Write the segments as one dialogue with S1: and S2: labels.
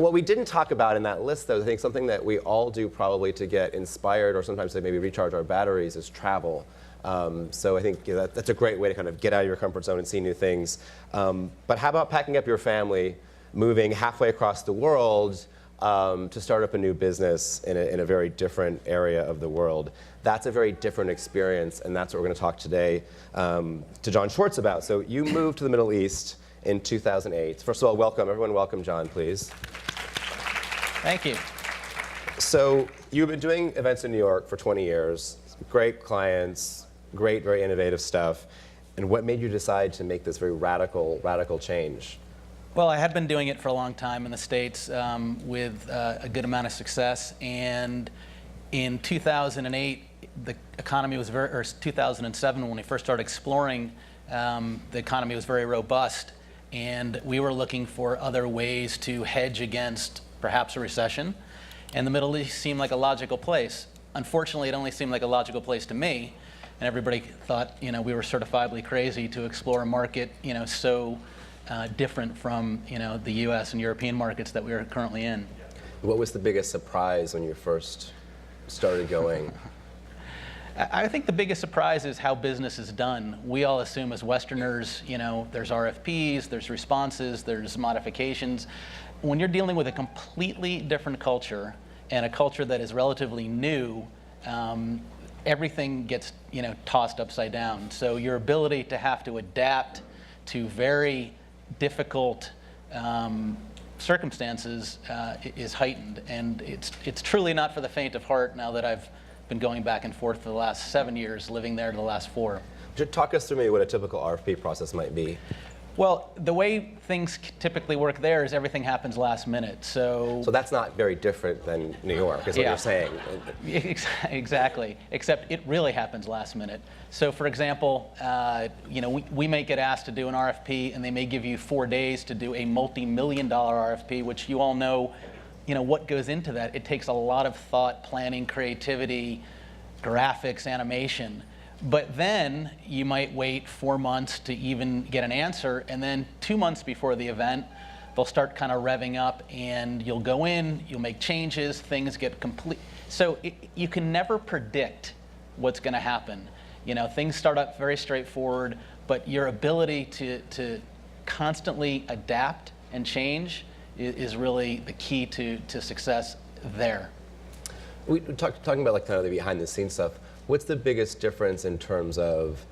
S1: What we didn't talk about in that list, though, I think something that we all do probably to get inspired or sometimes to maybe recharge our batteries is travel. So I think that's a great way to kind of get out of your comfort zone and see new things. But how about packing up your family, moving halfway across the world to start up a new business in a very different area of the world? That's a very different experience, and that's what we're going to talk today to John Schwartz about. So you moved to the Middle East in 2008. First of all, welcome. Everyone welcome John, please.
S2: Thank you.
S1: So you've been doing events in New York for 20 years, great clients, great, very innovative stuff. And what made you decide to make this very radical change?
S2: Well, I had been doing it for a long time in the States with a good amount of success. And in 2008, the economy was or 2007, when we first started exploring, the economy was very robust. And we were looking for other ways to hedge against perhaps a recession. And the Middle East seemed like a logical place. Unfortunately, it only seemed like a logical place to me. And everybody thought, we were certifiably crazy to explore a market, so different from, the U.S. and European markets that we are currently in.
S1: What was the biggest surprise when you first started going?
S2: I think the biggest surprise is how business is done. We all assume as Westerners, there's RFPs, there's responses, there's modifications. When you're dealing with a completely different culture and a culture that is relatively new, everything gets tossed upside down. So your ability to have to adapt to very difficult circumstances is heightened, and it's truly not for the faint of heart. Now that I've been going back and forth for the last 7 years, living there the last 4.
S1: Talk us through maybe what a typical RFP process might be.
S2: Well, the way things typically work there is everything happens last minute. So
S1: that's not very different than New York, is what you're saying.
S2: Exactly, except it really happens last minute. So for example, we may get asked to do an RFP, and they may give you 4 days to do a multi-million-dollar RFP, which you all know, what goes into that. It takes a lot of thought, planning, creativity, graphics, animation. But then you might wait 4 months to even get an answer, and then 2 months before the event, they'll start kind of revving up, and you'll go in, you'll make changes, things get complete. So you can never predict what's going to happen. Things start up very straightforward, but your ability to constantly adapt and change is really the key to success there.
S1: We talking about kind of the behind the scenes stuff. What's the biggest difference in terms of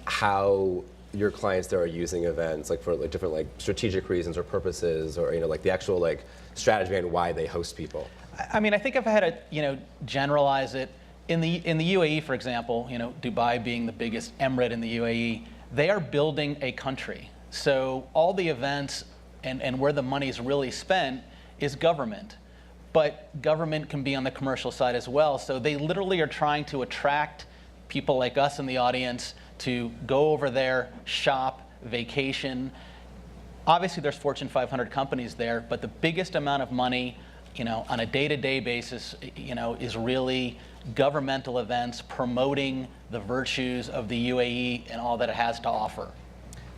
S1: how your clients there are using events, for different strategic reasons or purposes, or the actual strategy behind why they host people?
S2: I mean, I think if I had to generalize it, in the UAE, for example, Dubai being the biggest emirate in the UAE, they are building a country. So all the events and where the money is really spent is government. But government can be on the commercial side as well. So they literally are trying to attract people like us in the audience to go over there, shop, vacation. Obviously, there's Fortune 500 companies there, but the biggest amount of money, on a day-to-day basis, is really governmental events promoting the virtues of the UAE and all that it has to offer.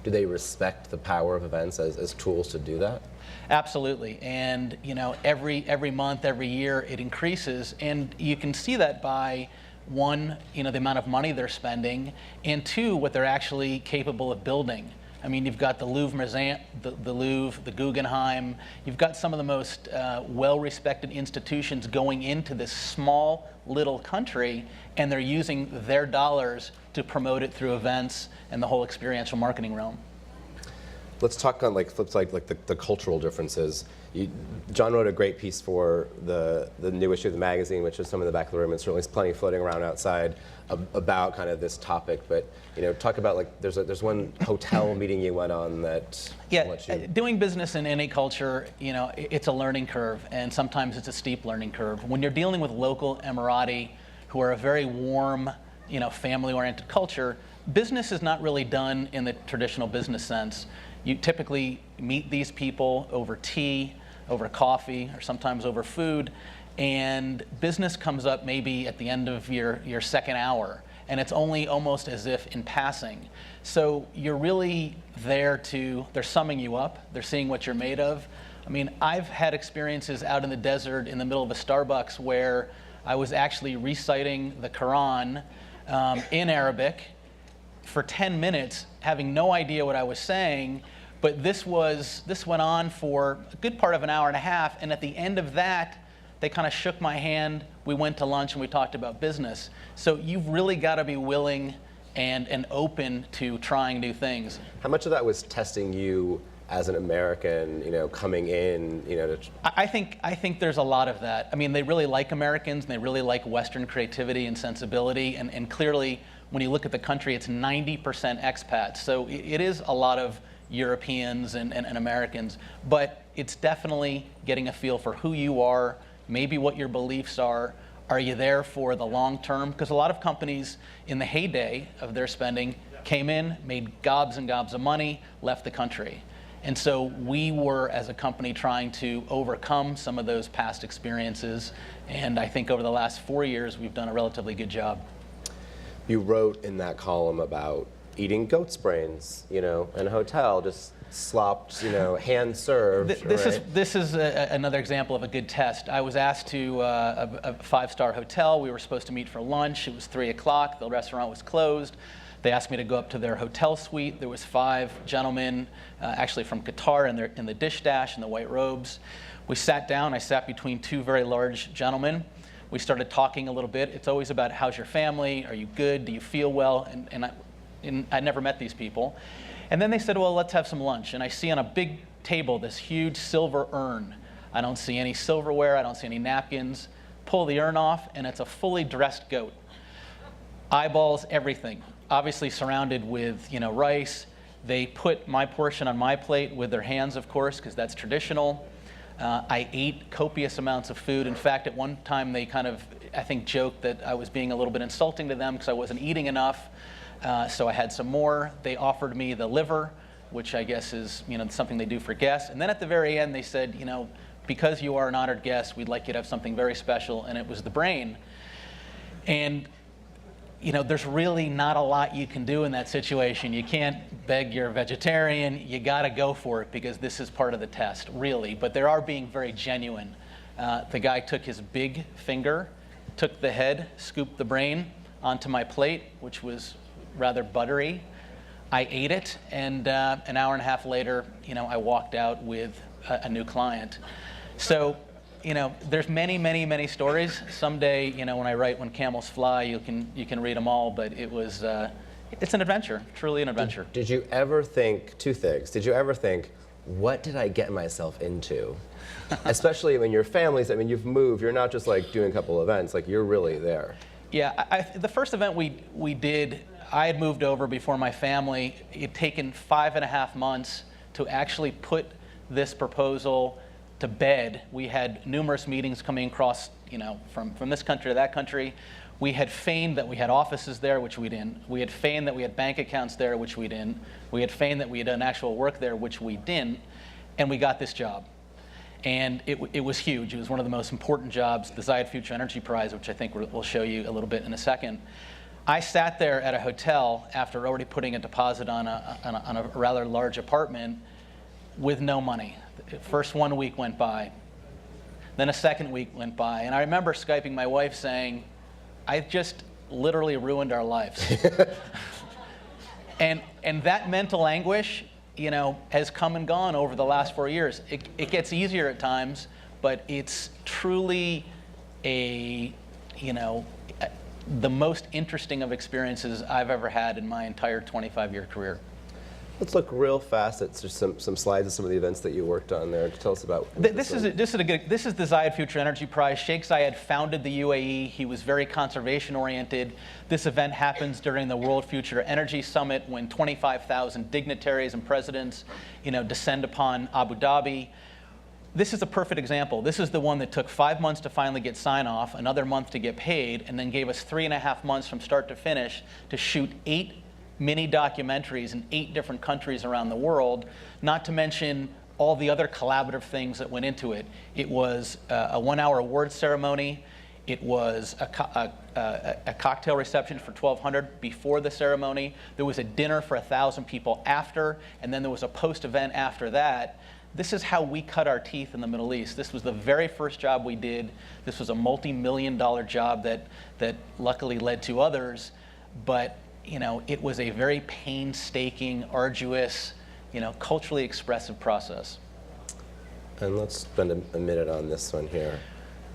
S1: Do they respect the power of events as tools to do that?
S2: Absolutely, and every month, every year, it increases, and you can see that by one, the amount of money they're spending, and two, what they're actually capable of building. I mean, you've got the Louvre Museum, the Louvre, the Guggenheim. You've got some of the most well-respected institutions going into this small little country, and they're using their dollars to promote it through events and the whole experiential marketing realm.
S1: Let's talk on flip side, the cultural differences. John wrote a great piece for the new issue of the magazine, which is some in the back of the room, and certainly there's plenty floating around outside about kind of this topic. But talk about there's one hotel meeting you went on that.
S2: Yeah, doing business in any culture, it's a learning curve, and sometimes it's a steep learning curve. When you're dealing with local Emirati, who are a very warm, family-oriented culture, business is not really done in the traditional business sense. You typically meet these people over tea, over coffee, or sometimes over food, and business comes up maybe at the end of your second hour, and it's only almost as if in passing. So you're really there they're summing you up, they're seeing what you're made of, I mean, I've had experiences out in the desert in the middle of a Starbucks where I was actually reciting the Quran in Arabic for 10 minutes, having no idea what I was saying. But this went on for a good part of an hour and a half, and at the end of that, they kind of shook my hand, we went to lunch, and we talked about business. So you've really got to be willing and open to trying new things.
S1: How much of that was testing you as an American, coming in,
S2: I think there's a lot of that. I mean, they really like Americans, and they really like Western creativity and sensibility, and clearly, when you look at the country, it's 90% expats. So it is a lot of Europeans and Americans, but it's definitely getting a feel for who you are, maybe what your beliefs are. Are you there for the long term? Because a lot of companies in the heyday of their spending came in, made gobs and gobs of money, left the country. And so we were, as a company, trying to overcome some of those past experiences. And I think over the last 4 years, we've done a relatively good job.
S1: You wrote in that column about eating goat's brains, in a hotel, just slopped, hand served.
S2: This is another example of a good test. I was asked to a 5-star hotel. We were supposed to meet for lunch. It was 3 o'clock. The restaurant was closed. They asked me to go up to their hotel suite. There was 5 gentlemen, actually from Qatar, in the dish dash in the white robes. We sat down. I sat between 2 very large gentlemen. We started talking a little bit. It's always about, how's your family? Are you good? Do you feel well? And I never met these people. And then they said, well, let's have some lunch. And I see on a big table this huge silver urn. I don't see any silverware. I don't see any napkins. Pull the urn off, and it's a fully dressed goat. Eyeballs, everything. Obviously surrounded with rice. They put my portion on my plate with their hands, of course, because that's traditional. I ate copious amounts of food. In fact, at one time they kind of, I think, joked that I was being a little bit insulting to them because I wasn't eating enough. So I had some more. They offered me the liver, which I guess is something they do for guests. And then at the very end they said, because you are an honored guest, we'd like you to have something very special, and it was the brain. And there's really not a lot you can do in that situation. You can't beg your vegetarian. You got to go for it because this is part of the test, really. But they are being very genuine. The guy took his big finger, took the head, scooped the brain onto my plate, which was rather buttery. I ate it, and an hour and a half later, I walked out with a new client. So, there's many, many, many stories. Someday, when I write When Camels Fly, you can read them all. But it's an adventure, truly an adventure.
S1: Did you ever think 2 things? Did you ever think, what did I get myself into? Especially when your families, you've moved. You're not just like doing a couple events. Like, you're really there.
S2: Yeah, the first event we did, I had moved over before my family. It had taken 5.5 months to actually put this proposal to bed. We had numerous meetings coming across, from this country to that country. We had feigned that we had offices there, which we didn't. We had feigned that we had bank accounts there, which we didn't. We had feigned that we had done actual work there, which we didn't. And we got this job. And it was huge. It was one of the most important jobs, the ZAYED Future Energy Prize, which I think we'll show you a little bit in a second. I sat there at a hotel after already putting a deposit on a rather large apartment with no money. First 1 week went by. Then a second week went by. And I remember Skyping my wife saying, I just literally ruined our lives. and that mental anguish, has come and gone over the last 4 years. It gets easier at times, but it's truly the most interesting of experiences I've ever had in my entire 25-year career.
S1: Let's look real fast at just some slides of some of the events that you worked on there. Tell us about
S2: this is the ZAYED Future Energy Prize. Sheikh Zayed founded the UAE. He was very conservation oriented. This event happens during the World Future Energy Summit when 25,000 dignitaries and presidents, descend upon Abu Dhabi. This is a perfect example. This is the one that took 5 months to finally get sign-off, another month to get paid, and then gave us 3.5 months from start to finish to shoot 8 mini documentaries in 8 different countries around the world, not to mention all the other collaborative things that went into it. It was a 1-hour award ceremony. It was a cocktail reception for 1,200 before the ceremony. There was a dinner for 1,000 people after, and then there was a post-event after that. this is how we cut our teeth in the Middle East. This was the very first job we did. This was a multi-million-dollar job that luckily led to others, but it was a very painstaking, arduous, culturally expressive process.
S1: And let's spend a minute on this one here.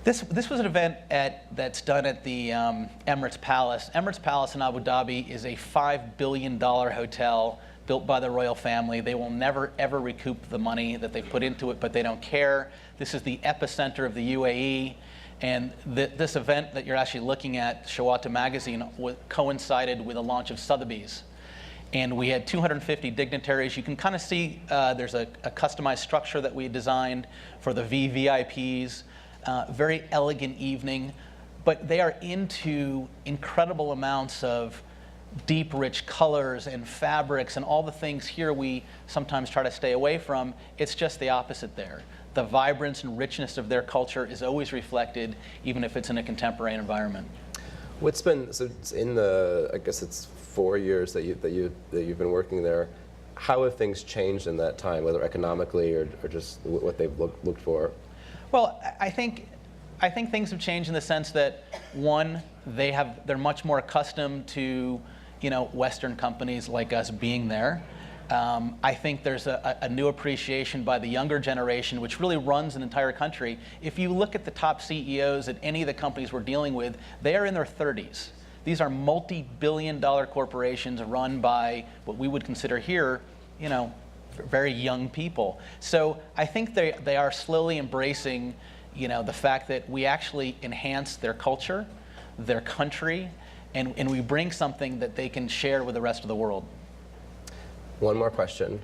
S2: This was an event that's done at the Emirates Palace. Emirates Palace in Abu Dhabi is a $5 billion hotel built by the royal family. They will never, ever recoup the money that they put into it, but they don't care. This is the epicenter of the UAE. And this event that you're actually looking at, SHAWATI magazine, coincided with the launch of Sotheby's. And we had 250 dignitaries. You can kind of see there's a customized structure that we designed for the VVIPs. Very elegant evening. But they are into incredible amounts of deep, rich colors and fabrics and all the things here we sometimes try to stay away from. It's just the opposite there. The vibrance and richness of their culture is always reflected, even if it's in a contemporary environment.
S1: What's been, so it's in the, I guess it's 4 years that you've been working there. How have things changed in that time, whether economically or just what they've looked for?
S2: Well, I think things have changed in the sense that, one, they're much more accustomed to Western companies like us being there. I think there's a new appreciation by the younger generation, which really runs an entire country. If you look at the top CEOs at any of the companies we're dealing with, they are in their 30s. These are multi-billion-dollar corporations run by what we would consider here, very young people. So I think they are slowly embracing, the fact that we actually enhance their culture, their country, and we bring something that they can share with the rest of the world.
S1: One more question.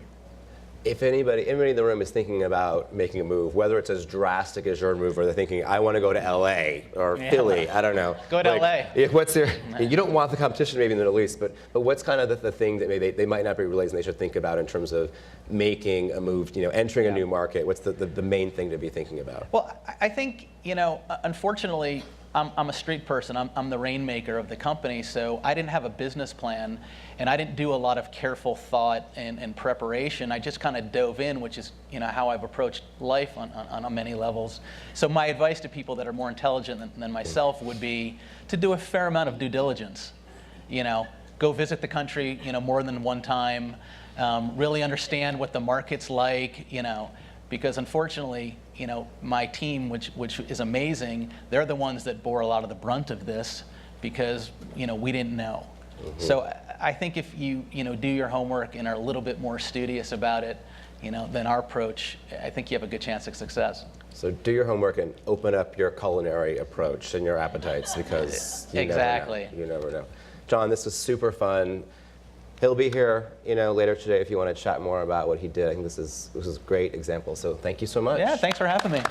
S1: If anybody in the room is thinking about making a move, whether it's as drastic as your move, or they're thinking, I want to go to LA or Philly, I don't know.
S2: Go to LA.
S1: What's you don't want the competition maybe in the Middle East, but what's kind of the thing that maybe they might not be realizing they should think about in terms of making a move, entering a new market? What's the main thing to be thinking about?
S2: Well, I think, unfortunately, I'm a street person. I'm the rainmaker of the company, so I didn't have a business plan, and I didn't do a lot of careful thought and preparation. I just kind of dove in, which is how I've approached life on many levels. So my advice to people that are more intelligent than myself would be to do a fair amount of due diligence. Go visit the country, more than one time. Really understand what the market's like, because unfortunately, my team, which is amazing, they're the ones that bore a lot of the brunt of this because, we didn't know. Mm-hmm. So I think if you, do your homework and are a little bit more studious about it, than our approach, I think you have a good chance of success. So
S1: do your homework and open up your culinary approach and your appetites because you never know. John, this was super fun. He'll be here, later today if you want to chat more about what he did. I think this is a great example. So thank you so much.
S2: Yeah, thanks for having me.